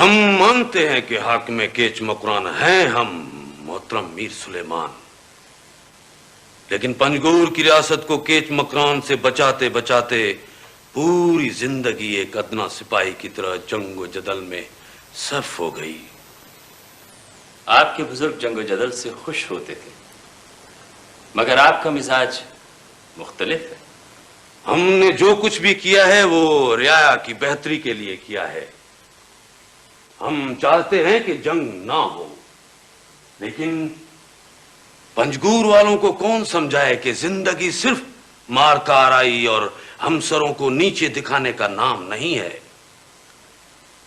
हम मानते हैं कि हाकिम केच मकरान हैं हम मोहतरम मीर सुलेमान, लेकिन पंजगूर की रियासत को केच मकरान से बचाते बचाते पूरी जिंदगी एक अदना सिपाही की तरह जंगो जदल में सर्फ हो गई। आपके बुजुर्ग जंगो जदल से खुश होते थे, मगर आपका मिजाज मुख्तलिफ है। हमने जो कुछ भी किया है वो रियाया की बेहतरी के लिए किया है। हम चाहते हैं कि जंग ना हो, लेकिन पंजगूर वालों को कौन समझाए कि जिंदगी सिर्फ मार काराई और हमसरों को नीचे दिखाने का नाम नहीं है।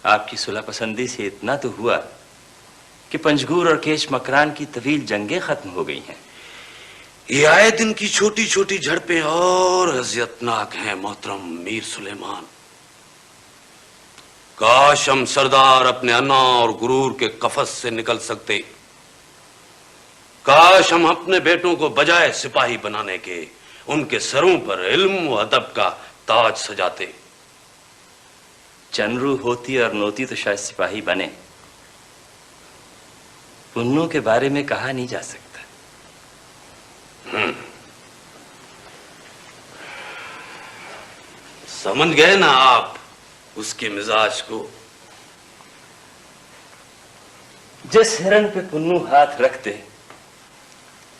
आपकी सुलह पसंदी से इतना तो हुआ कि पंजगूर और केच मकरान की तवील जंगें खत्म हो गई हैं। ये आए दिन की छोटी छोटी झड़पें और अजियतनाक हैं मोहतरम मीर सुलेमान। काश हम सरदार अपने अन्ना और गुरूर के कफस से निकल सकते। काश हम अपने बेटों को बजाय सिपाही बनाने के उनके सरों पर इल्म व अदब का ताज सजाते। चनरू होती और नोती तो शायद सिपाही बने, पुन्नों के बारे में कहा नहीं जा सकता। समझ गए ना आप उसके मिजाज को? जिस हिरन पे पुन्नू हाथ रखते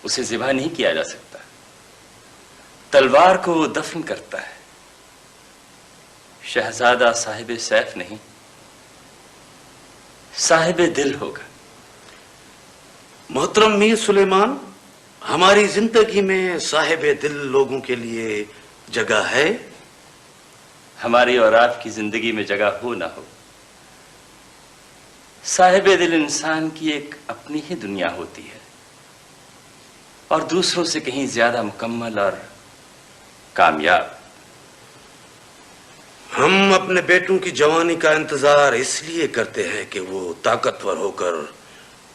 उसे ज़िबा नहीं किया जा सकता। तलवार को वो दफन करता है। शहजादा साहिब सैफ नहीं, साहिब दिल होगा। मोहतरम मीर सुलेमान, हमारी जिंदगी में साहिब दिल लोगों के लिए जगह है। हमारी और आपकी जिंदगी में जगह हो ना हो, साहिब दिल इंसान की एक अपनी ही दुनिया होती है और दूसरों से कहीं ज्यादा मुकम्मल और कामयाब। हम अपने बेटों की जवानी का इंतजार इसलिए करते हैं कि वो ताकतवर होकर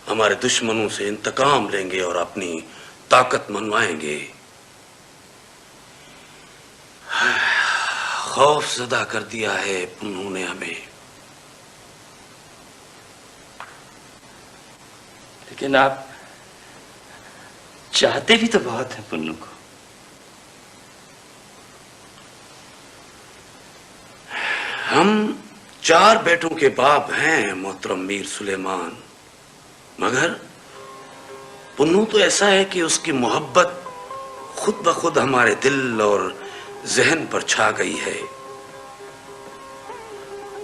हमारे दुश्मनों से इंतकाम लेंगे और अपनी ताकत मनवाएंगे। खौफ ज़दा कर दिया है पुन्नू ने हमें। लेकिन आप चाहते भी तो बहुत हैं पुन्नू को। हम 4 बेटों के बाप हैं मोहतरम मीर सुलेमान, मगर पुन्नू तो ऐसा है कि उसकी मोहब्बत खुद ब खुद हमारे दिल और जहन पर छा गई है।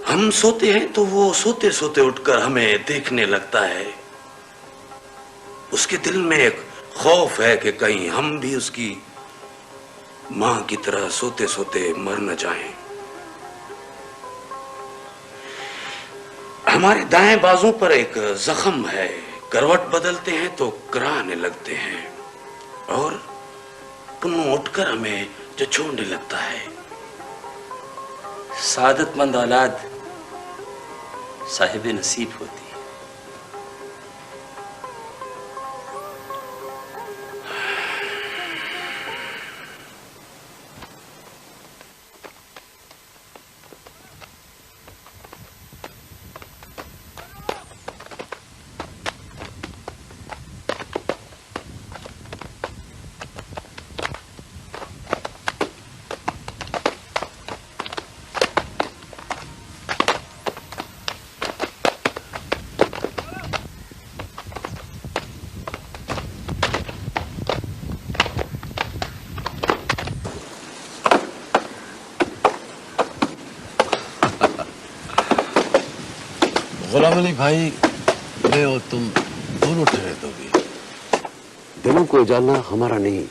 हम सोते हैं तो वो सोते सोते उठकर हमें देखने लगता है। उसके दिल में एक खौफ है कि कहीं हम भी उसकी मां की तरह सोते सोते मर न जाएं। हमारे दाएं बाजू पर एक जख्म है। करवट बदलते हैं तो कराहने लगते हैं और पुन्नू उठकर हमें झंझोड़ने लगता है। सादतमंद औलाद साहिब नसीब होती है। गुलाम अली भाई, मैं और तुम दोनों ठहरे तो भी। दिलों को उजालना हमारा नहीं,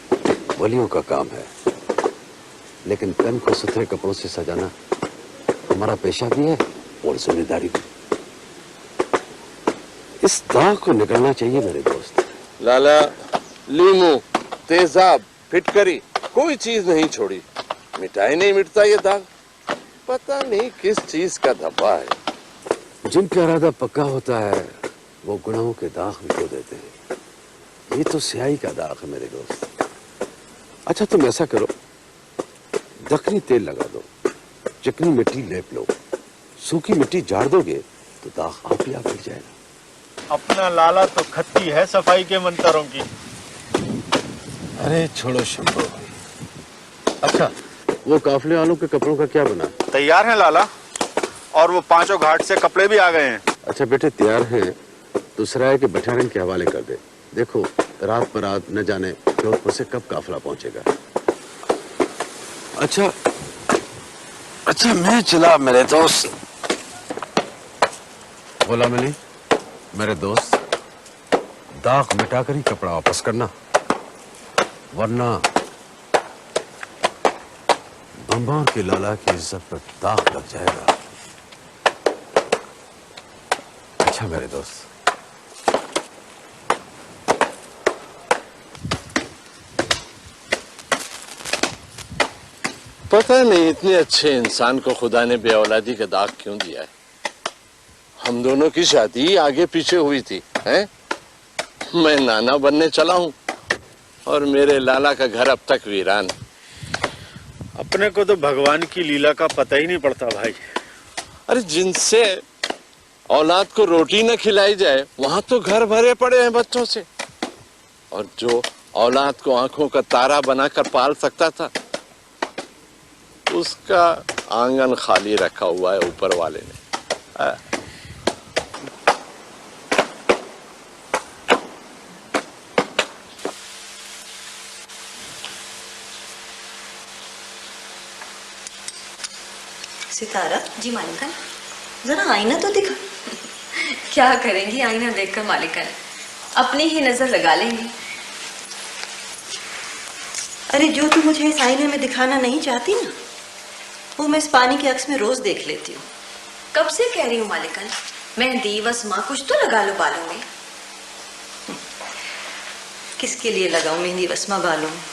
वलियों का काम है, लेकिन तन को सुथरे कपड़ों से सजाना हमारा पेशा भी है और जिम्मेदारी भी। इस दाग को निकलना चाहिए मेरे दोस्त। लाला, लीमू, तेजाब, फिटकरी, कोई चीज नहीं छोड़ी। मिटाई नहीं मिटता ये दाग। पता नहीं किस चीज का धब्बा है। जिनका इरादा पक्का होता है वो गुनाहों के दाग मिटो देते हैं। ये तो स्याही का दाग है मेरे दोस्त। अच्छा, तुम ऐसा करो, दखनी तेल लगा दो, चिकनी मिट्टी लेप लो, सूखी मिट्टी झाड़ दोगे तो दाग आप ही आप गिर जाएगा। अपना लाला तो खत्ती है सफाई के मंतरों की। अरे छोड़ो शंभू। अच्छा, वो काफले वालों के कपड़ों का क्या बना? तैयार है लाला, और वो 5 घाट से कपड़े भी आ गए हैं। अच्छा बेटे, तैयार हैं तो सराय के बठारन के हवाले कर दे। देखो रात बरात न जाने जोधपुर से कब काफला पहुंचेगा। अच्छा मैं चला मेरे दोस्त। बोला मिली मेरे दोस्त, दाग मिटाकर ही कपड़ा वापस करना, वरना बंबार के लाला की इज्जत पर दाग लग जाएगा। अच्छा मेरे दोस्त। पता नहीं इतने अच्छे इंसान को खुदा ने बेऔलादी का दाग क्यों दिया है। हम दोनों की शादी आगे पीछे हुई थी, हैं? मैं नाना बनने चला हूं और मेरे लाला का घर अब तक वीरान। अपने को तो भगवान की लीला का पता ही नहीं पड़ता भाई। अरे जिनसे औलाद को रोटी न खिलाई जाए वहां तो घर भरे पड़े हैं बच्चों से, और जो औलाद को आंखों का तारा बनाकर पाल सकता था उसका आंगन खाली रखा हुआ है ऊपर वाले ने। सितारा जी मालिकन, जरा आईना तो दिखा। क्या करेंगी आईना देखकर मालिकन, अपनी ही नजर लगा लेंगी। अरे जो तू मुझे इस आईने में दिखाना नहीं चाहती ना, वो मैं इस पानी के अक्स में रोज देख लेती हूँ। कब से कह रही हूँ मालिकन, मेहंदी वसमा कुछ तो लगा लो बालों में। किसके लिए लगाऊं मेहंदी वसमा बालों में?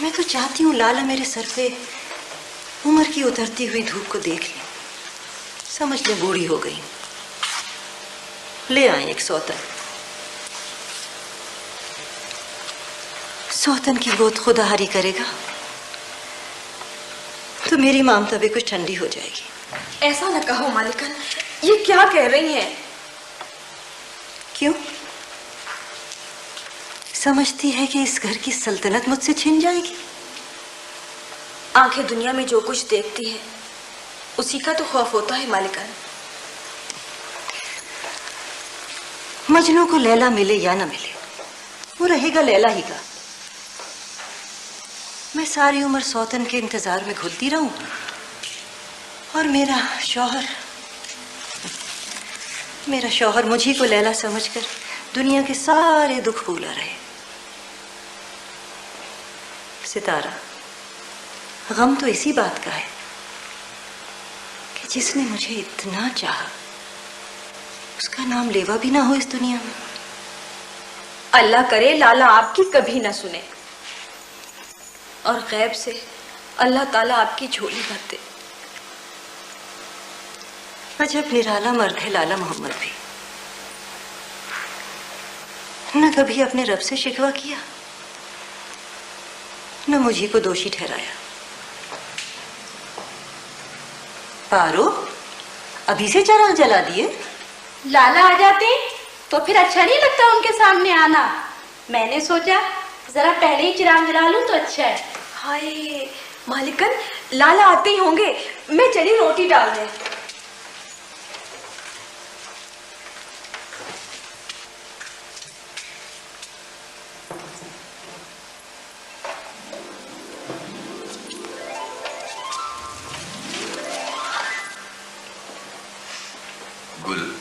मैं तो चाहती हूँ लाला मेरे सर पे उम्र की उतरती हुई धूप को देख ले, समझ ले बूढ़ी हो गई। ले आए एक सौतन। सौतन की गोद खुदा हरी करेगा तो मेरी ममता भी कुछ ठंडी हो जाएगी। ऐसा न कहो मालिकन, ये क्या कह रही हैं? क्यों? समझती है कि इस घर की सल्तनत मुझसे छिन जाएगी? आंखें दुनिया में जो कुछ देखती है उसी का तो खौफ होता है मालिकन। मजनू को लैला मिले या ना मिले, वो रहेगा लैला ही का। मैं सारी उम्र सौतन के इंतजार में घुलती रहूं और मेरा शौहर मुझी को लैला समझकर दुनिया के सारे दुख भूला रहे। सितारा, गम तो इसी बात का है कि जिसने मुझे इतना चाहा उसका नाम लेवा भी ना हो इस दुनिया में। अल्लाह करे लाला आपकी कभी ना सुने और गैब से अल्लाह ताला आपकी झोली भर दे। अजब निराला मर्द है लाला मोहम्मद भी। न कभी अपने रब से शिकवा किया, न मुझी को दोषी ठहराया। पारो, अभी से चराग जला दिए? लाला आ जाते तो फिर अच्छा नहीं लगता उनके सामने आना। मैंने सोचा जरा पहले ही चिराग जला लूं तो अच्छा है। हाय मालिकन, लाला आते ही होंगे, मैं चली रोटी डाल दें। गुल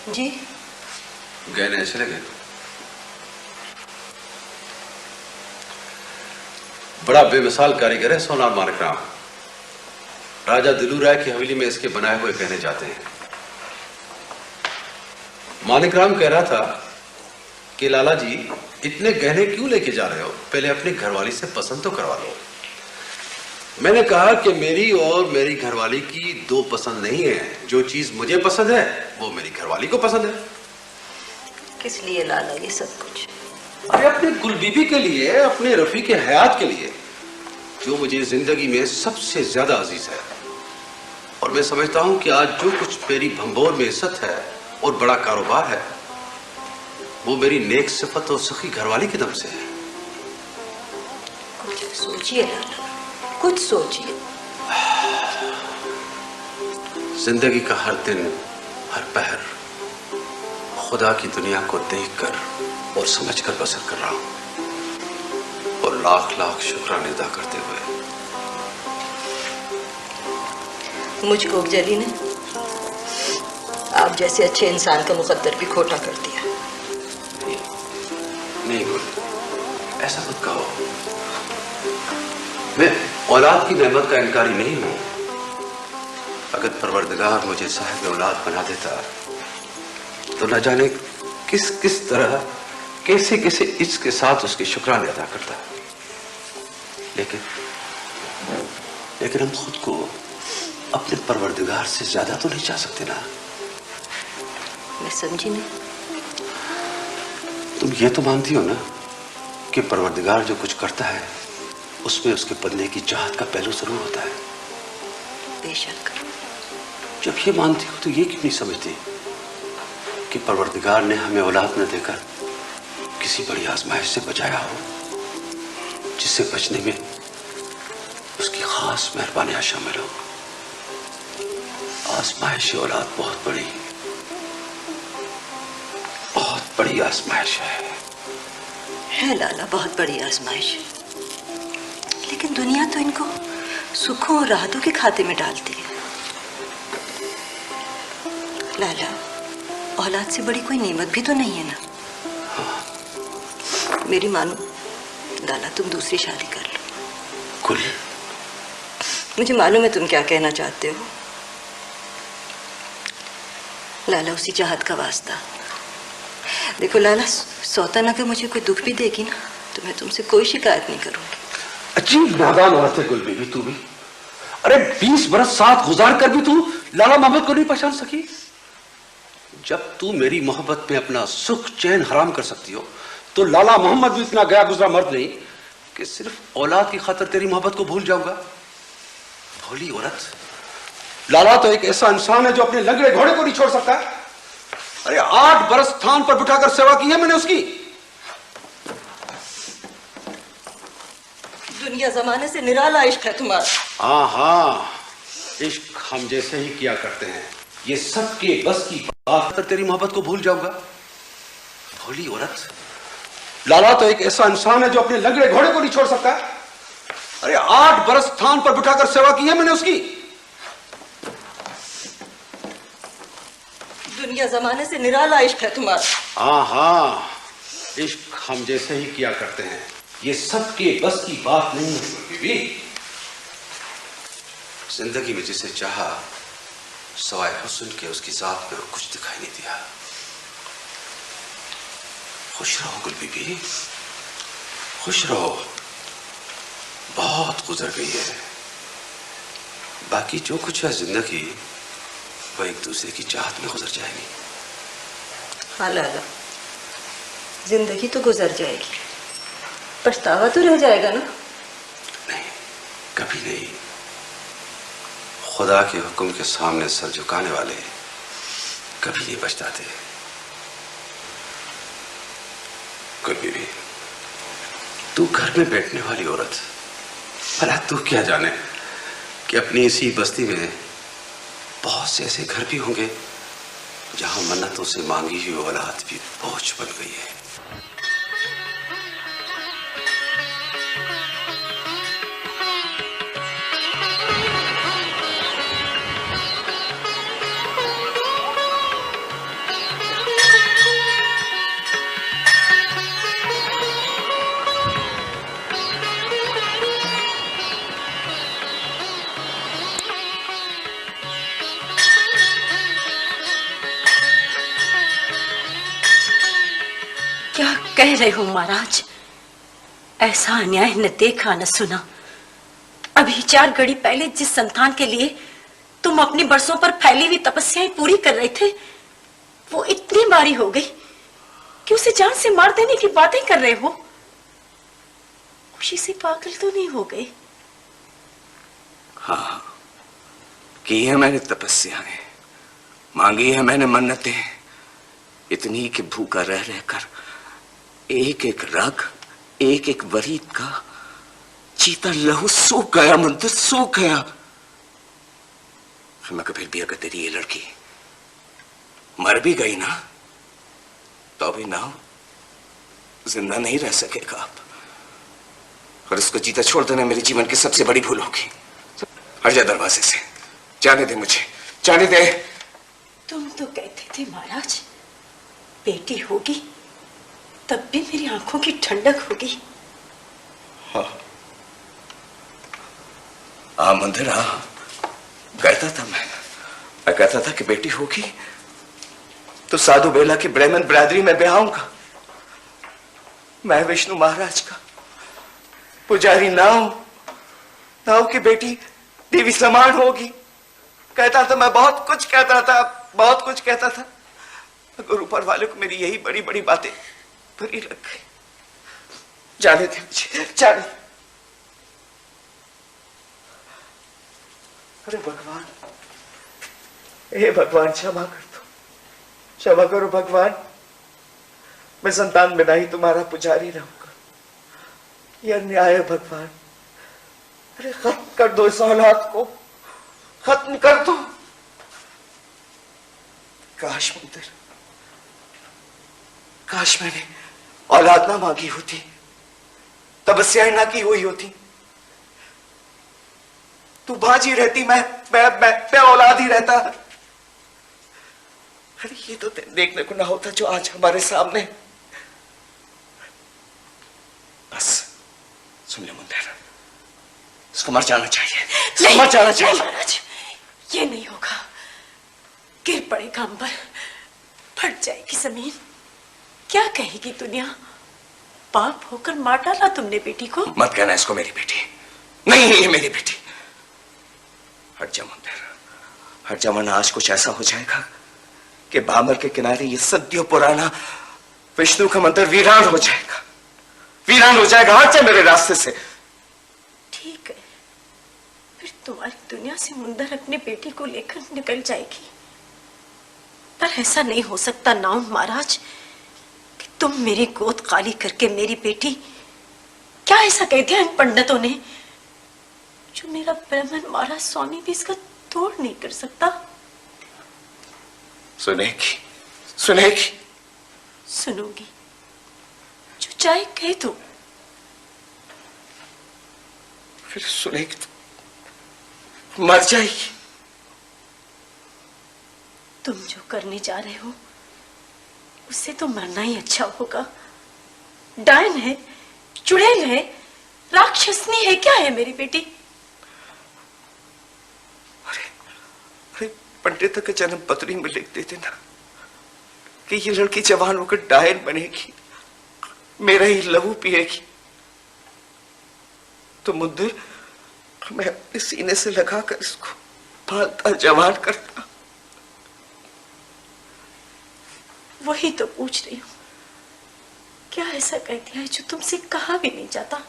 जी गहने ऐसे लगे? बड़ा बेमिसाल कारीगर है सोनार मानिक राम। राजा दिलू राय की हवेली में इसके बनाए हुए गहने जाते हैं। मानिक राम कह रहा था कि लाला जी इतने गहने क्यों लेके जा रहे हो, पहले अपनी घरवाली से पसंद तो करवा लो। मैंने कहा कि मेरी और मेरी घरवाली की दो पसंद नहीं है। जो चीज मुझे पसंद है वो मेरी घरवाली को पसंद है। किस लिए लाला ये सब कुछ? अरे अपने गुल बीबी के लिए, अपने रफी के हयात के लिए, जो मुझे जिंदगी में सबसे ज्यादा अजीज है। और और मैं समझता हूं कि आज जो कुछ मेरी भंबोर में इज्जत है और बड़ा कारोबार है, वो मेरी नेक सिफत और सखी घरवाली के दम से है। कुछ सोचिए लाला, कुछ सोचिए। जिंदगी का हर दिन, हर पहर खुदा की दुनिया को देखकर और समझकर बसर कर रहा हूं, और लाख लाख शुक्राने अदा करते हुए। मुझ गोगजली ने आप जैसे अच्छे इंसान का मुकद्दर भी खोटा कर दिया। नहीं गुल, ऐसा मत कहो। मैं औलाद की नेमत का इनकारी नहीं हूं। अगर परवरदिगार मुझे साहिब औलाद बना देता तो न जाने किस किस तरह, कैसे कैसे इज्जत के साथ उसके शुक्राने अदा करता। लेकिन हम खुद को अपने परवरदिगार से ज्यादा तो नहीं चाह सकते ना। मैं समझी नहीं। तुम ये तो मानती हो ना कि परवरदिगार जो कुछ करता है उसमें उसके बंदे की चाहत का पहलू जरूर होता है। बेशक। जब ये मानती हो तो ये क्यों नहीं समझती कि परवरदिगार ने हमें औलाद न देकर किसी बड़ी आजमाइश से बचाया हो, जिससे बचने में उसकी खास मेहरबानियां शामिल हो। आजमाइश औलाद बहुत बड़ी आजमाइश है लाला, बहुत बड़ी आजमाइश। लेकिन दुनिया तो इनको सुखों और राहतों के खाते में डालती है। लाला, औलाद से बड़ी कोई नेमत भी तो नहीं है ना। मेरी मानो लाला, तुम दूसरी शादी कर लो। कुल, मुझे मालूम है तुम क्या कहना चाहते हो लाला, उसी चाहत का वास्ता। देखो लाला, सौतन अगर मुझे कोई दुख भी देगी ना तो मैं तुमसे कोई शिकायत नहीं करूंगी। अजीब नादान औरत है गुल बीबी तू भी। अरे 20 बरस साथ गुजार कर भी तू लाला मोहम्मद को नहीं पहचान सकी। जब तू मेरी मोहब्बत में अपना सुख चैन हराम कर सकती हो तो लाला मोहम्मद भी इतना गया गुजरा मर्द नहीं कि सिर्फ औलाद की खातिर तेरी मोहब्बत को भूल जाऊंगा। भोली औरत, लाला तो एक ऐसा इंसान है जो अपने लंगड़े घोड़े को नहीं छोड़ सकता। अरे 8 बरस स्थान पर बिठाकर सेवा की है मैंने उसकी। दुनिया जमाने से निराला इश्क है तुम्हारा। हाँ, इश्क हम जैसे ही किया करते हैं। ये सबके बस की बात कर तेरी मोहब्बत को भूल जाऊंगा। भोली औरत, लाला तो एक ऐसा इंसान है जो अपने लंगड़े घोड़े को नहीं छोड़ सकता। अरे 8 बरस स्थान पर बिठाकर सेवा की है मैंने उसकी। दुनिया जमाने से निराला इश्क है तुम्हारा। हाँ, इश्क हम जैसे ही किया करते हैं। ये सबके बस की बात नहीं है बीवी। जिंदगी में जिसे चाहा सवाए हुस्न के उसकी जात में कुछ दिखाई नहीं दिया। खुश रहो गुल बीबी, खुश रहो। बहुत गुजर गई है। बाकी जो कुछ है जिंदगी वो एक दूसरे की चाहत में गुजर जाएगी। हाँ लाला, जिंदगी तो गुजर जाएगी, पछतावा तो रह जाएगा ना। नहीं, कभी नहीं। खुदा के हुक्म के सामने सर झुकाने वाले कभी नहीं पछताते। गुल बीबी, तू घर में बैठने वाली औरत, भला तू क्या जाने कि अपनी इसी बस्ती में बहुत से ऐसे घर भी होंगे जहां मन्नतों से मांगी हुई औलाद भी बोझ बन गई है। क्या कह रहे हो महाराज? ऐसा अन्याय न देखा न सुना। अभी 4 घड़ी पहले जिस संतान के लिए तुम अपनी बरसों पर फैली हुई तपस्याएं पूरी कर रहे थे, वो इतनी बारी हो गई कि उसे जान से मार देने की बातें कर रहे हो। खुशी से पागल तो नहीं हो गए? हाँ, की है मैंने तपस्याएं, मांगी है मैंने मन्नतें, इतनी कि भूखा रह रहकर एक एक रग, एक एक वरीद का चीता लहू सूख गया, मंदिर सूख गया। मैं कभी भी अगर तेरी ये लड़की मर भी गई ना, तो भी नाव जिंदा नहीं रह सकेगा आप, और इसको जीता छोड़ देना मेरे जीवन की सबसे बड़ी भूल होगी। हट जा दरवाजे से, जाने दे मुझे, जाने दे। तुम तो कहते थे महाराज बेटी होगी तब भी मेरी आंखों की ठंडक होगी। हाँ मंदिर, हाँ कहता था मैं कहता था कि बेटी होगी तो साधु बेला की ब्राह्मण बिरादरी में ब्याहूंगा। मैं विष्णु महाराज का पुजारी नाव की बेटी देवी समान होगी। कहता था मैं, बहुत कुछ कहता था, बहुत कुछ कहता था, मगर ऊपर वाले को मेरी यही बड़ी बड़ी बातें बुरी लग गई। जाने दे मुझे, जाने। अरे भगवान, हे भगवान क्षमा कर दो, क्षमा करो भगवान, मैं संतान बिना ही तुम्हारा पुजारी रहूंगा। यह अन्याय है भगवान। अरे खत्म कर दो इस औलाद को, खत्म कर दो। काश मंदिर, काश मैंने औलाद ना मांगी होती, तपस्याएं ना की हुई होती, तू बाजी रहती, मैं औलाद ही रहता। अरे ये तो देखने को ना होता जो आज हमारे सामने। बस सुन ले मुंदेर, इसको मर जाना चाहिए, इसको मर जाना चाहिए। महाराज ये नहीं होगा, गिर पड़ेगा अंबर, फट जाएगी जमीन, क्या कहेगी दुनिया। पाप होकर मार डाला तुमने बेटी को। मत कहना इसको मेरी बेटी, नहीं है ये मेरी बेटी। हट जा मुंदेर, हट जा, वरना आज कुछ ऐसा हो जाएगा कि भामर के किनारे ये सदियों पुराना विष्णु का मंदिर वीरान हो जाएगा, वीरान हो जाएगा। हट जा मेरे रास्ते से। ठीक है, फिर तुम्हारी दुनिया से मुंदर अपने बेटी को लेकर निकल जाएगी, पर ऐसा नहीं हो सकता नाउन महाराज कि तुम मेरी गोद खाली करके मेरी बेटी। क्या ऐसा कह दिया इन पंडितों ने जो मेरा ब्राह्मण महाराज स्वामी भी इसका तोड़ नहीं कर सकता। सुनेगी, सुनेगी, सुनूंगी, जो चाहे कह दो। फिर सुनेगी तो मर जाएगी। तुम जो करने जा रहे हो उससे तो मरना ही अच्छा होगा। डायन है, चुड़ैल है, राक्षसनी है, क्या है मेरी बेटी। अरे पंडित के जन्म पत्री में लिख देते ना कि ये लड़की जवान होकर डायन बनेगी, मेरा ही लहू पिएगी, तो मुंदिर मैं अपने सीने से लगाकर इसको पालता जवान करता। वही तो पूछ रही हूं, क्या ऐसा कह दिया है जो तुमसे कहा भी नहीं जाता।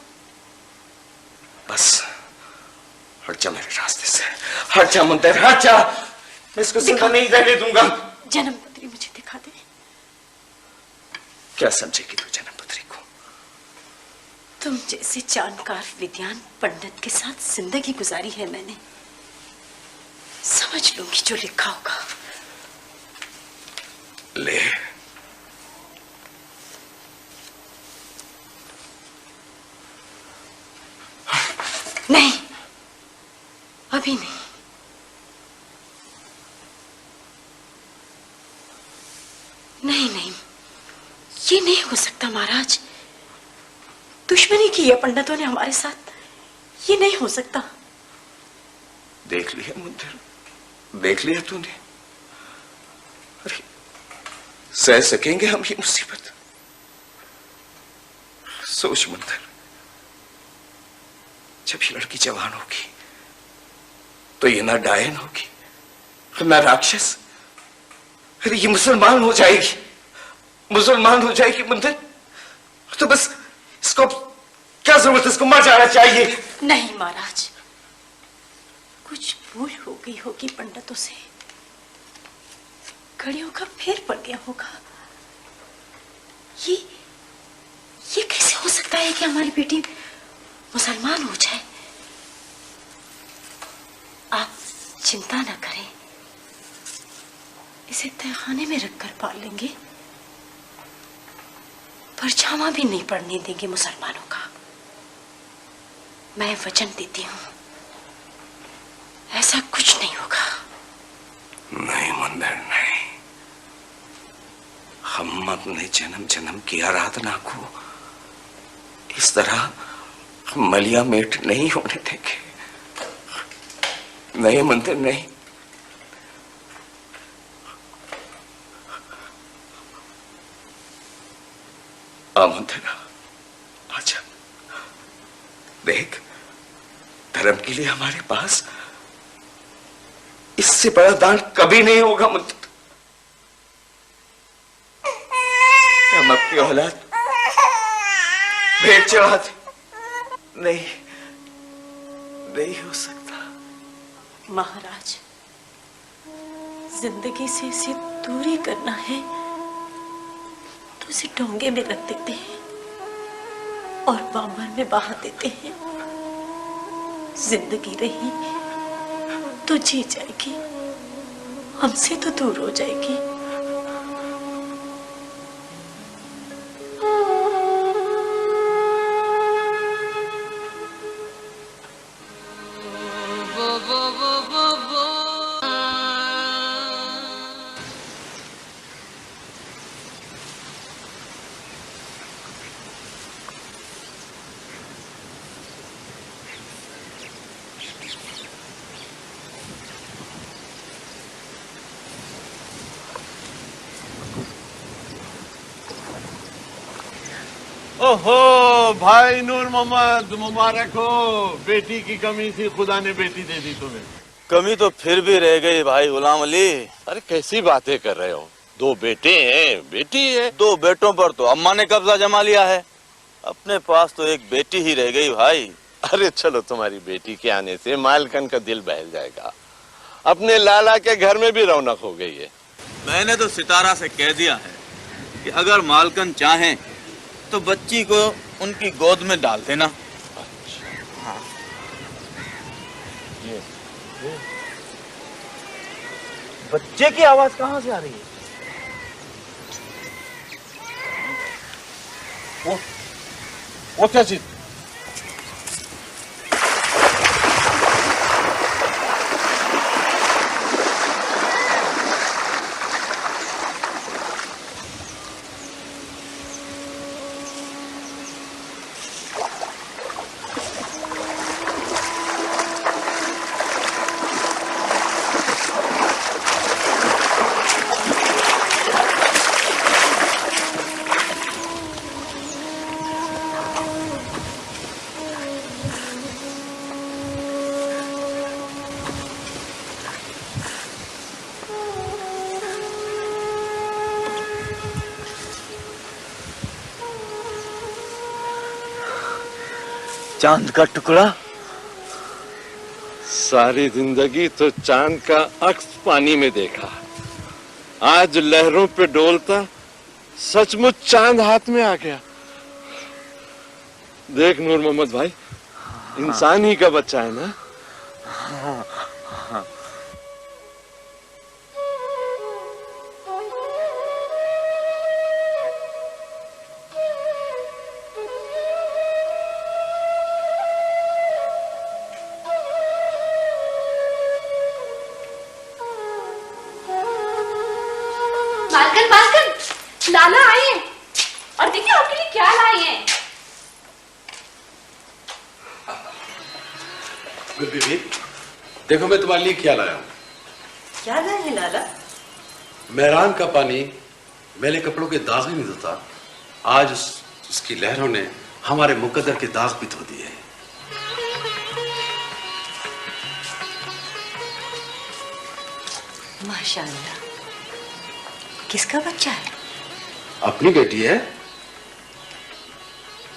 बस हट जा मेरे रास्ते से, हट जा मुंदेर, हट जा, मैं इसको जिंदा नहीं रहने दूंगा। जन्म पत्री मुझे दिखा दे। क्या समझेगी तू जन्म पत्री को। तुम जैसे जानकार विद्वान पंडित के साथ जिंदगी गुजारी है मैंने, समझ लूंगी जो लिखा होगा। ले नहीं, अभी नहीं। नहीं नहीं, ये नहीं हो सकता महाराज, दुश्मनी की है पंडितों ने हमारे साथ, ये नहीं हो सकता। देख लिया मुंदेर, देख लिया तूने। अरे सह सकेंगे हम ये मुसीबत। सोच मुंदेर, जब ये लड़की जवान होगी तो ये ना डायन होगी ना राक्षस, अरे ये मुसलमान हो जाएगी, मुसलमान हो जाएगी मुंदेर। तो बस इसको क्या जरूरत है, इसको मर जाना चाहिए। नहीं महाराज, कुछ भूल हो गई होगी पंडितों से, घड़ियों का फेर पड़ गया होगा। ये कैसे हो सकता है कि हमारी बेटी मुसलमान हो जाए? आप चिंता न करें, इसे तहखाने में रखकर पाल लेंगे, परछावा भी नहीं पड़ने देंगे मुसलमानों का। मैं वचन देती हूँ, ऐसा कुछ नहीं होगा। नहीं मंदिर नहीं, हम अपने जन्म जन्म की आराधना को इस तरह मलिया मेट नहीं होने देंगे। नहीं मंदिर नहीं। मंदिर आजा, देख धर्म के लिए हमारे पास इससे बड़ा दान कभी नहीं होगा मंदिर। हम अपनी औलाद भेंट चढ़ा दे, नहीं हो सकता। महाराज, जिंदगी से इसे दूरी करना है तो उसे डोंगे में रख देते हैं और बामर में बहा देते हैं। जिंदगी रही तो जी जाएगी, हमसे तो दूर हो जाएगी। ओहो भाई नूर मोहम्मद, मुबारक हो। बेटी की कमी थी, खुदा ने बेटी दे दी तुम्हें। कमी तो फिर भी रह गई भाई गुलाम अली। अरे कैसी बातें कर रहे हो, 2 बेटे हैं, बेटी है। 2 बेटों पर तो अम्मा ने कब्जा जमा लिया है, अपने पास तो एक बेटी ही रह गई भाई। अरे चलो, तुम्हारी बेटी के आने से मालकन का दिल बहल जाएगा। अपने लाला के घर में भी रौनक हो गई है। मैंने तो सितारा से कह दिया है कि अगर मालकन चाहें तो बच्ची को उनकी गोद में डाल देना। हाँ। बच्चे की आवाज कहाँ से आ रही है? वो क्या चीज? चांद का टुकड़ा। सारी जिंदगी तो चांद का अक्स पानी में देखा, आज लहरों पे डोलता सचमुच चांद हाथ में आ गया। देख नूर मोहम्मद भाई, इंसान ही का बच्चा है ना। लाला आए हैं और देखिए आपके लिए क्या लाए हैं। गुड बीबी, देखो मैं तुम्हारे लिए क्या लाया हूँ। क्या लाए हैं लाला? मेहरान का पानी मैले कपड़ों के दाग ही नहीं धोता, आज उसकी लहरों ने हमारे मुकद्दर के दाग भी धो दिए। माशाअल्लाह, किसका बच्चा है? अपनी बेटी है।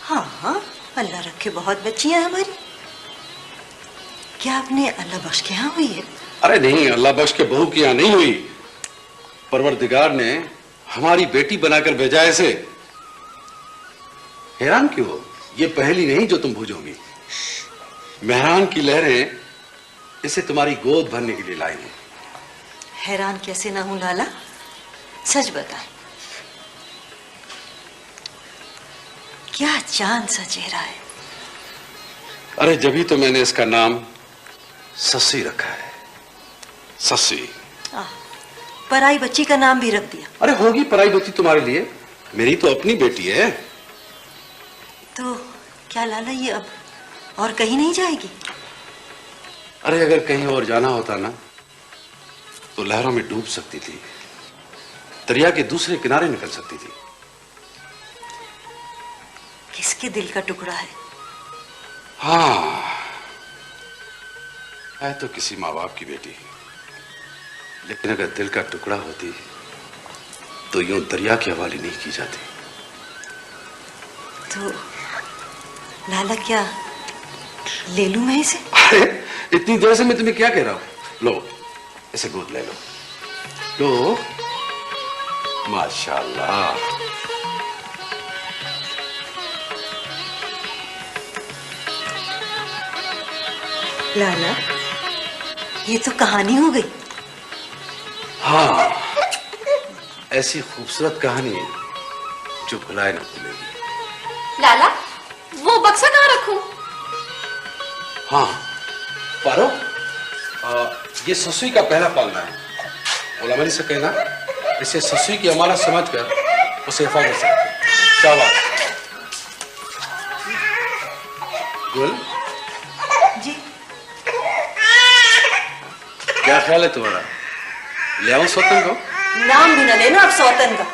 हाँ हाँ, अल्लाह रखे बहुत बच्चियां हमारी। क्या आपने अल्लाह बख्श के यहाँ हुई है? अरे नहीं, अल्लाह बख्श के बहू की यहाँ नहीं हुई। परवरदिगार ने हमारी बेटी बनाकर भेजा ऐसे। हैरान क्यों हो? ये पहली नहीं जो तुम भूलोगी। मेहरान की लहरें इसे तुम्हारी गोद भरने के लिए लाई हैं। हैरान कैसे ना हूं लाला, सच बताएं, क्या चांद सा चेहरा है। अरे जभी तो मैंने इसका नाम सस्सी रखा है, सस्सी। पराई बच्ची का नाम भी रख दिया। अरे होगी पराई बच्ची तुम्हारे लिए, मेरी तो अपनी बेटी है। तो क्या लाला ये अब और कहीं नहीं जाएगी? अरे अगर कहीं और जाना होता ना तो लहरों में डूब सकती थी, दरिया के दूसरे किनारे निकल सकती थी। किसके दिल का टुकड़ा है? हाँ, है तो किसी माँ बाप की बेटी, लेकिन अगर दिल का टुकड़ा होती तो यूं दरिया के हवाले नहीं की जाती। तो लाला क्या ले लूं मैं इसे? अरे इतनी देर से मैं तुम्हें क्या कह रहा हूं? लो इसे गोद ले लो, लो। माशाल्लाह। लाला ये तो कहानी हो गई। हाँ, ऐसी खूबसूरत कहानी जो भुलाए ना भूलेगी। लाला वो बक्सा कहाँ रखूं? हाँ पारो, ये ससुई का पहला पालना है। ओलामरी से कहना इसे ससुई की अमानत समझकर उसे हिफाजत से रखें। शाबाश। गुल जी क्या ख्याल है तुम्हारा? ले आऊं सौतन को? नाम भी ना लेना अब सौतन का।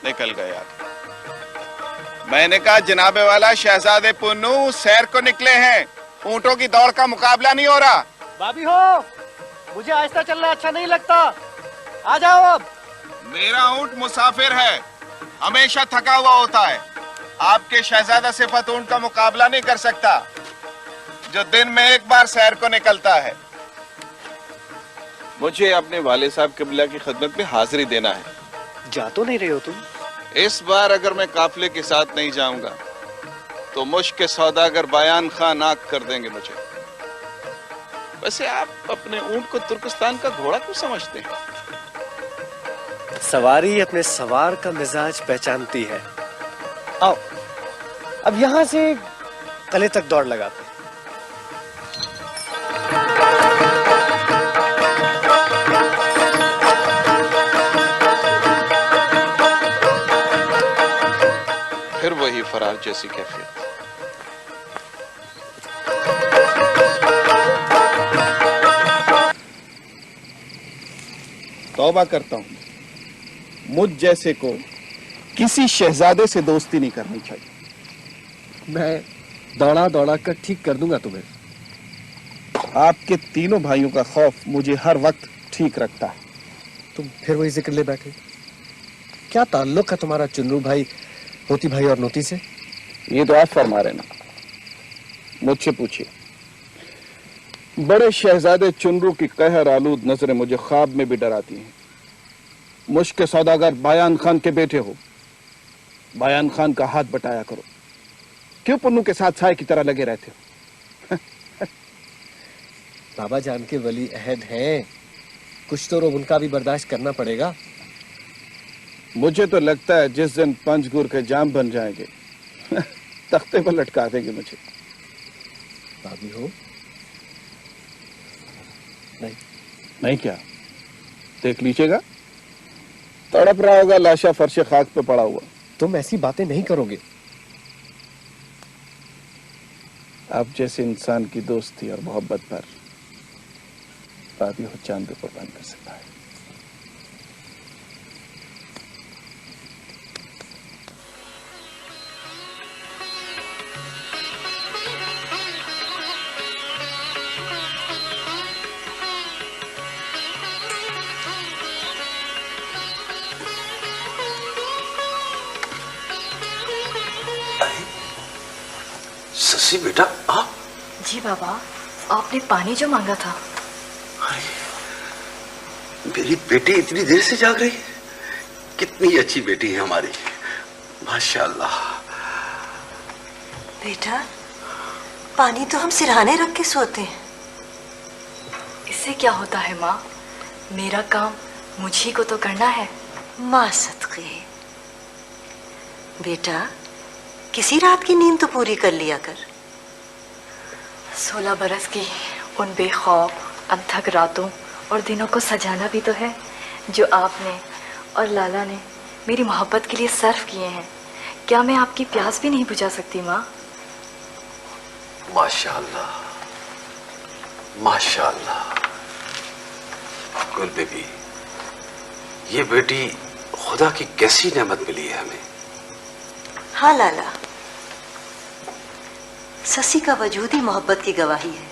निकल गया। मैंने कहा जनाबे वाला शहजादे पुन्नू सैर को निकले हैं, ऊंटों की दौड़ का मुकाबला नहीं हो रहा। भाभी हो, मुझे आहिस्ता चलना अच्छा नहीं लगता, आ जाओ अब। मेरा ऊंट मुसाफिर है, हमेशा थका हुआ होता है। आपके शहजादा सिफत ऊंट का मुकाबला नहीं कर सकता, जो दिन में एक बार सैर को निकलता है। मुझे अपने वाले साहब किबला की खिदमत में हाजिरी देना है। जा तो नहीं रहे हो तुम? इस बार अगर मैं काफिले के साथ नहीं जाऊंगा तो मुश्क के सौदागर बयान खान नाक कर देंगे मुझे। वैसे आप अपने ऊंट को तुर्किस्तान का घोड़ा क्यों समझते हैं? सवारी अपने सवार का मिजाज पहचानती है। आओ अब यहां से कले तक दौड़ लगाते हैं। फिर वही फरार जैसी कैफियत। तौबा करता हूं, मुझ जैसे को किसी शहजादे से दोस्ती नहीं करनी चाहिए। मैं दौड़ा दौड़ा कर ठीक कर दूंगा तुम्हें। आपके तीनों भाइयों का खौफ मुझे हर वक्त ठीक रखता है। तुम फिर वही जिक्र ले बैठे। क्या ताल्लुक है तुम्हारा चुन्नू भाई, मोती भाई और नोती से? ये तो आप फरमा रहे ना, मुझसे पूछिए। बड़े शहजादे चुनरू की कहर आलूद नजरें मुझे ख्वाब में भी डराती हैं। मुश्क सौदागर बायान खान के बेटे हो, बायान खान का हाथ बटाया करो। क्यों पुन्नू के साथ साए की तरह लगे रहते हो? बाबा जान के वली अहद हैं, कुछ तो रोब उनका भी बर्दाश्त करना पड़ेगा। मुझे तो लगता है जिस दिन पंचगुर के जाम बन जाएंगे तख्ते पर लटका देंगे मुझे। भाभी हो? नहीं क्या देख लीजिएगा, तड़प रहा होगा लाशा फर्श खाक पे पड़ा हुआ। तुम ऐसी बातें नहीं करोगे। आप जैसे इंसान की दोस्ती और मोहब्बत पर बाबी हो चांद पर कुर्बान कर सकता है। शशि बेटा, आप? जी बाबा, आपने पानी जो मांगा था। मेरी बेटी इतनी देर से जाग रही, कितनी अच्छी बेटी है हमारी, माशाल्लाह। बेटा, पानी तो हम सिरहाने रख के सोते हैं। इससे क्या होता है माँ? मेरा काम मुझी को तो करना है। माँ सदके। बेटा, किसी रात की नींद तो पूरी कर लिया कर। 16 बरस की उन बेखौफ अनथक रातों और दिनों को सजाना भी तो है जो आपने और लाला ने मेरी मोहब्बत के लिए सर्व किए हैं। क्या मैं आपकी प्यास भी नहीं बुझा सकती माँ? माशाल्लाह, माशाल्लाह। गुल बेबी, ये बेटी खुदा की कैसी नेमत मिली है हमें। हाँ लाला, शशि का वजूद ही मोहब्बत की गवाही है।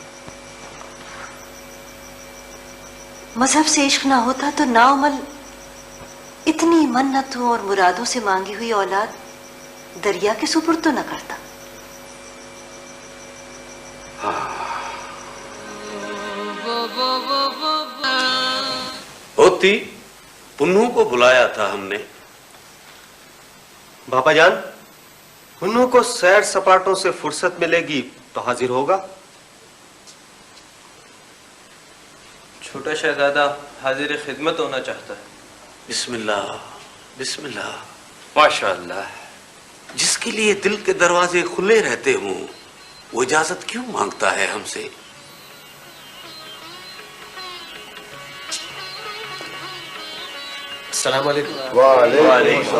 मजहब से इश्क ना होता तो नाउमल इतनी मन्नतों और मुरादों से मांगी हुई औलाद दरिया के सुपुर्द तो न करता। होती पुन्नू को बुलाया था हमने। बाबा जान, पुन्नू को सैर सपाटों से फुर्सत मिलेगी तो हाजिर होगा। छोटा शहजादा हाजिर खिदमत होना चाहता है। बिस्मिल्लाह, बिस्मिल्लाह, माशाअल्लाह। जिसके लिए दिल के दरवाजे खुले रहते हों वो इजाजत क्यों मांगता है हमसे? अस्सलाम वालेकुम। वालेकुम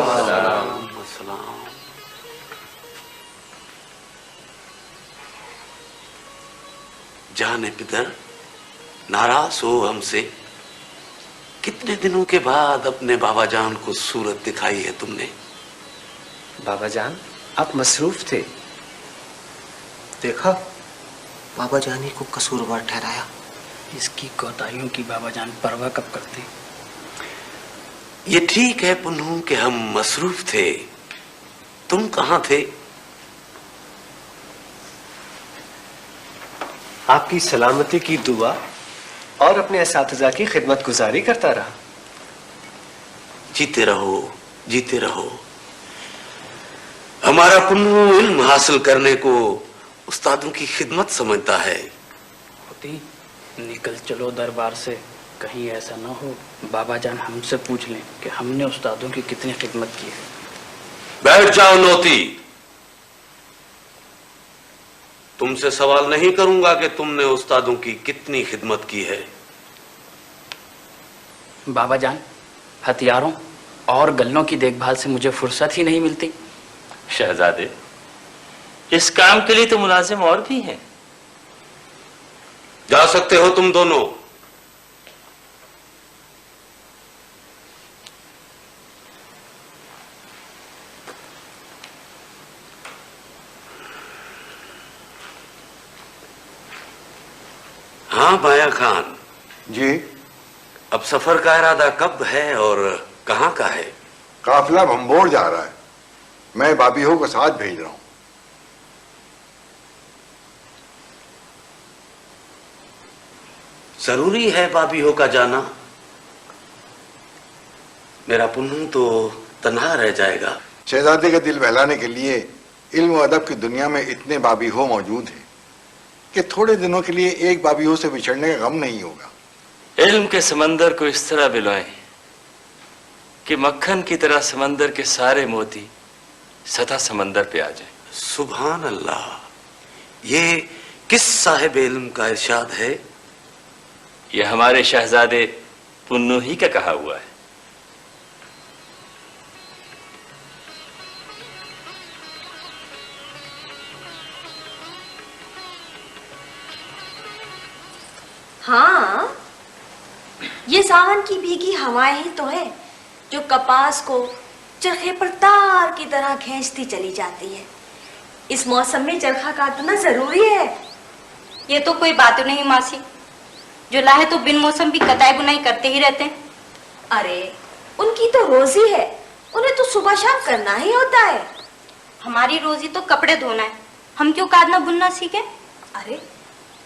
अस्सलाम। जाने पितर, नाराज हो हमसे? कितने दिनों के बाद अपने बाबा जान को सूरत दिखाई है तुमने। बाबा जान, आप मसरूफ थे। देखा, बाबा जान ही को कसूरवार ठहराया। इसकी कोताहियों की बाबा जान परवाह कब करते? ये ठीक है पुन्नू कि हम मसरूफ थे, तुम कहां थे? आपकी सलामती की दुआ और अपने असातिज़ा की खिदमत गुजारी करता रहा। जीते रहो, जीते रहो। हमारा पुन्नू इल्म हासिल करने को उस्तादों की खिदमत समझता है। होती निकल चलो दरबार से, कहीं ऐसा ना हो बाबा जान हमसे पूछ लें कि हमने उस्तादों की कितनी खिदमत की है। बैठ जाओ नौती, तुमसे सवाल नहीं करूंगा कि तुमने उस्तादों की कितनी खिदमत की है। बाबा जान, हथियारों और गल्लों की देखभाल से मुझे फुर्सत ही नहीं मिलती। शहजादे, इस काम के लिए तो मुलाजिम और भी हैं। जा सकते हो तुम दोनों। हाँ बाया खान जी, अब सफर का इरादा कब है और कहाँ का है? काफिला भंबोर जा रहा है, मैं बाबीहो को साथ भेज रहा हूं। जरूरी है बाबीहो का जाना? मेरा पुन्नू तो तन्हा रह जाएगा। शहजादे का दिल बहलाने के लिए इल्म व अदब की दुनिया में इतने बाबीहो मौजूद हैं कि थोड़े दिनों के लिए एक बाबीहो से बिछड़ने का गम नहीं होगा। इल्म के समंदर को इस तरह बिलोएं कि मक्खन की तरह समंदर के सारे मोती सदा समंदर पे आ जाएं। सुभान अल्लाह, ये किस साहिब इल्म का इरशाद है? ये हमारे शहजादे पुन्नू ही का कहा हुआ है। हाँ, ये सावन की भीगी हवाएं ही तो है जो कपास को चरखे पर तार की तरह खींचती चली जाती है। इस मौसम में चरखा काटना जरूरी है। ये तो कोई बात नहीं मासी, जो लाहे तो बिन मौसम भी कताई बुनाई करते ही रहते हैं। अरे उनकी तो रोजी है, उन्हें तो सुबह शाम करना ही होता है। हमारी रोजी तो कपड़े धोना है, हम क्यों काटना बुनना सीखे? अरे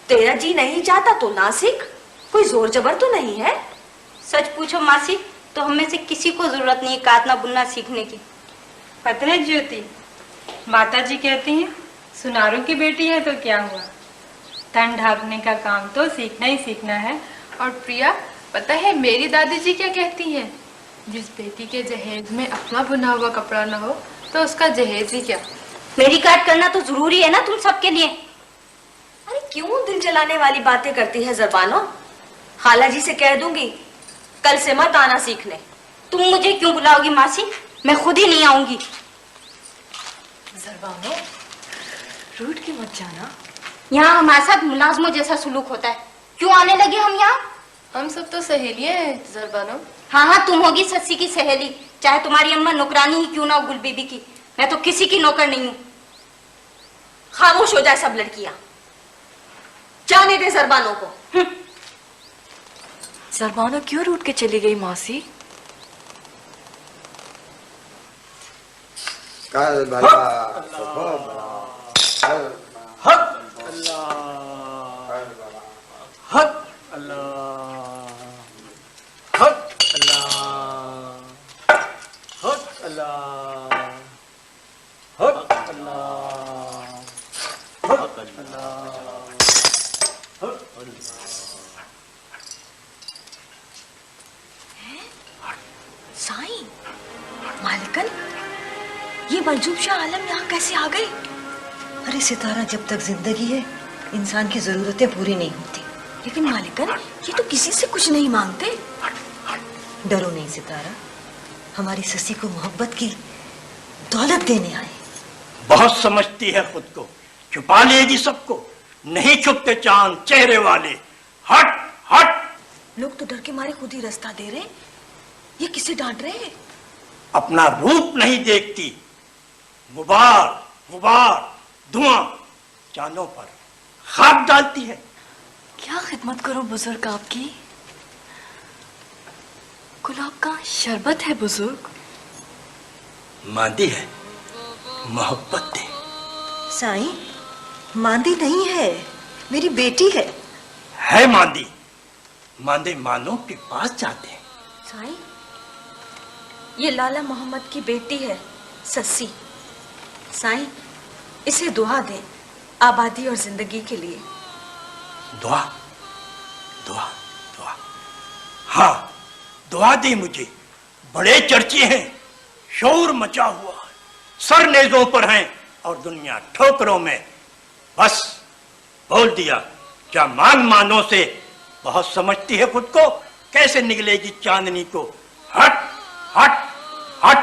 तेरा जी नहीं चाहता तो ना सीख, कोई जोर जबर तो नहीं है। सच पूछो मासी तो हम में से किसी को जरूरत नहीं काटना बुनना सीखने की। पता है ज्योति, माता जी कहती हैं सुनारों की बेटी है तो क्या हुआ, तन ढांकने का काम तो सीखना ही सीखना है। और प्रिया, पता है मेरी दादी जी क्या कहती हैं? जिस बेटी के जहेज में अपना बुना हुआ कपड़ा ना हो तो उसका जहेज ही क्या। मेरी काट करना तो जरूरी है ना तुम सबके लिए। अरे क्यों दिल जलाने वाली बातें करती है ज़रबानो? खाला जी से कह दूंगी कल से मत आना सीखने। तुम मुझे क्यों बुलाओगी मासी, मैं खुद ही नहीं आऊंगी। ज़रबानो, रूठ के मत जाना। यहाँ हमारे साथ मुलाजमों जैसा सुलूक होता है, क्यों आने लगे हम यहाँ? हम सब तो सहेलियां हैं ज़रबानो। हाँ हाँ, तुम होगी सस्सी की सहेली, चाहे तुम्हारी अम्मा नौकरानी ही क्यों ना हो गुल बीबी की। मैं तो किसी की नौकर नहीं हूँ। खामोश हो जाए सब लड़कियां, जाने दे ज़रबानो को। ज़रबानो क्यों रूठ के चली गई मासी? कल भला हक अल्लाह, हक अल्लाह, हक अल्लाह, हक अल्लाह, हक अल्लाह, हक अल्लाह, साईं, मालिकन, ये मलजूब शाह आलम यहाँ कैसे आ गए? अरे सितारा, जब तक जिंदगी है इंसान की जरूरतें पूरी नहीं होती, लेकिन मालिकन ये तो किसी से कुछ नहीं मांगते। डरो नहीं सितारा, हमारी ससी को मोहब्बत की दौलत देने आए। बहुत समझती है खुद को, छुपा लेगी सबको, नहीं छुपते चांद चेहरे वाले। हट हट। लोग तो डर के मारे खुद ही रास्ता दे रहे, ये किसे डांट रहे हैं? अपना रूप नहीं देखती, गुबार गुबार धुआं चांदों पर खाक डालती है। क्या खिदमत करूं बुजुर्ग आपकी? गुलाब का शरबत है बुजुर्ग। मांदी है, मोहब्बत दे। साईं, मांदी नहीं है, मेरी बेटी है मांदी। मांदे मानो के पास जाते हैं। साईं, ये लाला मोहम्मद की बेटी है सस्सी। साईं, इसे दुआ दें आबादी और जिंदगी के लिए। दुआ दुआ दुआ, हाँ दुआ दे मुझे। बड़े चर्चे हैं, शोर मचा हुआ है, सर नेजों पर हैं और दुनिया ठोकरों में। बस बोल दिया, क्या मान मानो से बहुत समझती है खुद को, कैसे निकलेगी चांदनी को। हट हट हट।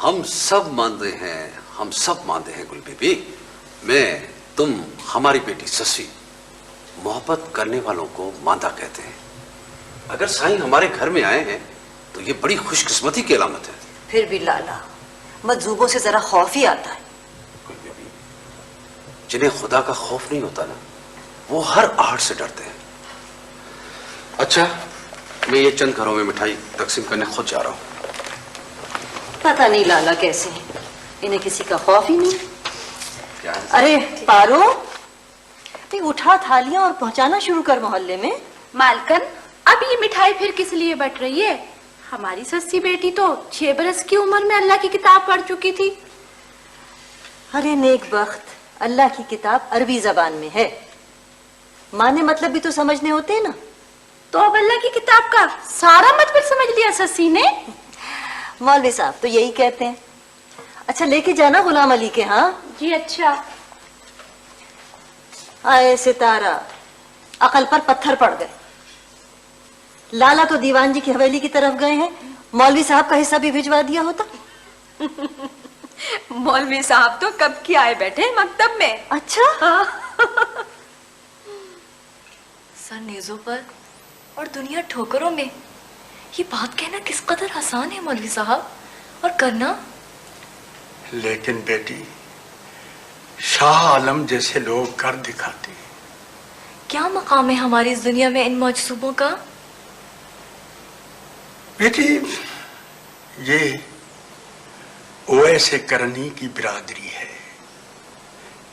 हम सब मानते हैं, हम सब मानते हैं गुल बीबी। मैं, तुम, हमारी बेटी ससी, मोहब्बत करने वालों को मांदा कहते हैं। अगर साईं हमारे घर में आए हैं तो ये बड़ी खुशकिस्मती की अलामत है। फिर भी लाला, मजूबों से जरा खौफ ही आता है। जिन्हें खुदा का खौफ नहीं होता ना, वो हर आहट से डरते हैं। अच्छा, मैं ये चंद घरों में मिठाई तकसीम करने खुद जा रहा हूँ। पता नहीं लाला कैसे हैं, इन्हें किसी का खौफ ही नहीं। क्या है? अरे पारो, भाई उठा थालियां और पहुंचाना शुरू कर मोहल्ले में। मालकन, अब ये मिठाई फिर किस लिए बट रही है? हमारी सस्सी बेटी तो 6 बरस की उम्र में अल्लाह की किताब पढ़ चुकी थी। अरे नेक बख्त, अल्लाह की किताब अरबी जबान में है, माने मतलब भी तो समझने होते हैं ना। तो अब अल्लाह की किताब का सारा मतलब समझ लिया सस्सी ने। मौलवी साहब तो यही कहते हैं। अच्छा, लेके जाना गुलाम अली के। हाँ जी अच्छा। आए सितारा, अकल पर पत्थर पड़ गए। लाला तो दीवान जी की हवेली की तरफ गए हैं, मौलवी साहब का हिस्सा भी भिजवा दिया होता। मौलवी साहब तो कब की आए बैठे मकतब में। अच्छा। सर नेज़ों पर और दुनिया ठोकरों में, ये बात कहना किस कदर आसान है मौलवी साहब, और करना। लेकिन बेटी, शाह आलम जैसे लोग कर दिखाते हैं। क्या मकाम है हमारी इस दुनिया में इन मौजूबों का? बेटी, ये ओवैसे करनी की बिरादरी है,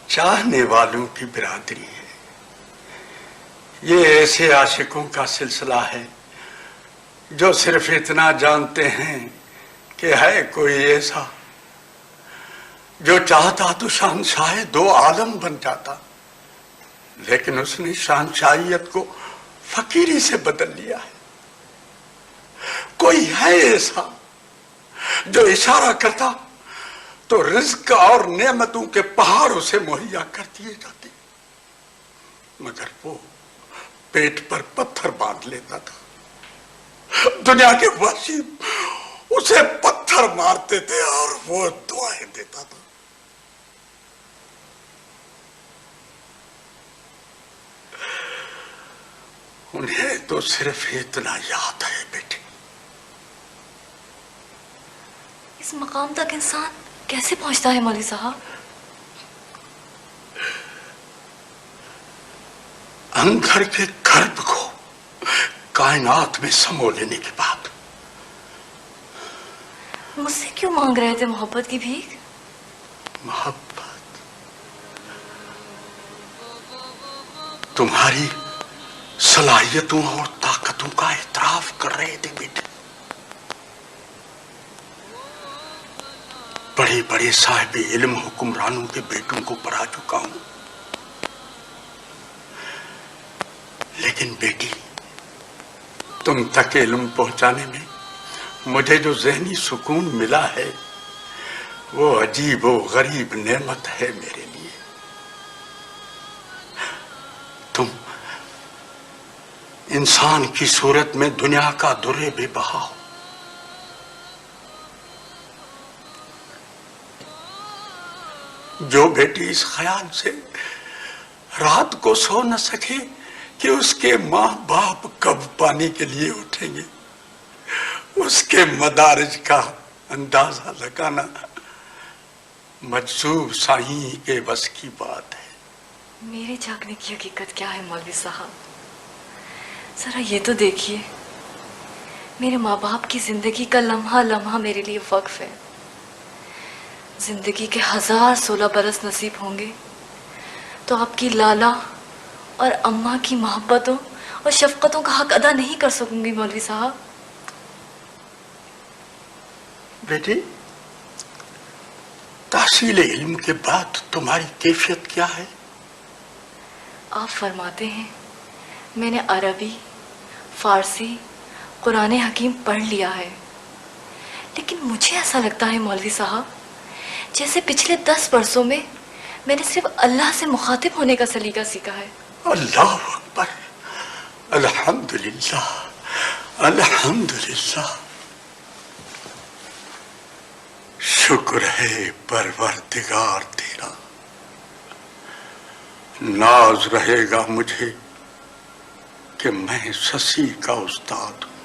चाहने वालों की बिरादरी है। ये ऐसे आशिकों का सिलसिला है जो सिर्फ इतना जानते हैं कि है कोई ऐसा जो चाहता तो शहंशाह दो आलम बन जाता, लेकिन उसने शहंशाहियत को फकीरी से बदल लिया है। कोई है ऐसा जो इशारा करता तो रिज्क और नेमतों के पहाड़ उसे मुहैया कर दिए जाते, मगर वो पेट पर पत्थर बांध लेता था। दुनिया के वासी उसे पत्थर मारते थे और वो दुआएं देता था। उन्हें तो सिर्फ इतना याद है बेटी। इस मकाम तक इंसान कैसे पहुंचता है मौलवी साहब? अंदर के गर्भ को कायनात में समो लेने के बाद। मुझसे क्यों मांग रहे थे मोहब्बत की भीख? मोहब्बत तुम्हारी सलाहियतों और ताकतों का इतराफ कर रहे थे बेटे। बड़े बड़े साहिब इल्म हुक्मरानों के बेटों को पढ़ा चुका हूं, लेकिन बेटी, तुम तक इल्म पहुंचाने में मुझे जो ज़हनी सुकून मिला है वो अजीब व गरीब नेमत है मेरे लिए। तुम इंसान की सूरत में दुनिया का दुर्रे बेबहा हो। जो बेटी इस ख्याल से रात को सो न सके कि उसके माँ बाप कब पानी के लिए उठेंगे, उसके मदारिज का अंदाजा लगाना मजसूब साईं के बस की बात है। मेरे जागने की हकीकत क्या है मौलवी साहब? जरा ये तो देखिए, मेरे माँ बाप की जिंदगी का लम्हा लम्हा मेरे लिए वक्फ है। जिंदगी के 1016 बरस नसीब होंगे तो आपकी लाला और अम्मा की मोहब्बतों और शफकतों का हक अदा नहीं कर सकूंगी मौलवी साहब। बेटी, तहसील इल्म के बाद तुम्हारी कैफियत क्या है? आप फरमाते हैं मैंने अरबी, फारसी, कुरान हकीम पढ़ लिया है, लेकिन मुझे ऐसा लगता है मौलवी साहब जैसे पिछले 10 वर्षों में मैंने सिर्फ अल्लाह से मुखातिब होने का सलीका सीखा है। अल्लाह अकबर, अल्हम्दुलिल्लाह, अल्हम्दुलिल्लाह। शुक्र है परवरदिगार तेरा, नाज रहेगा मुझे कि मैं शशि का उस्ताद हूं।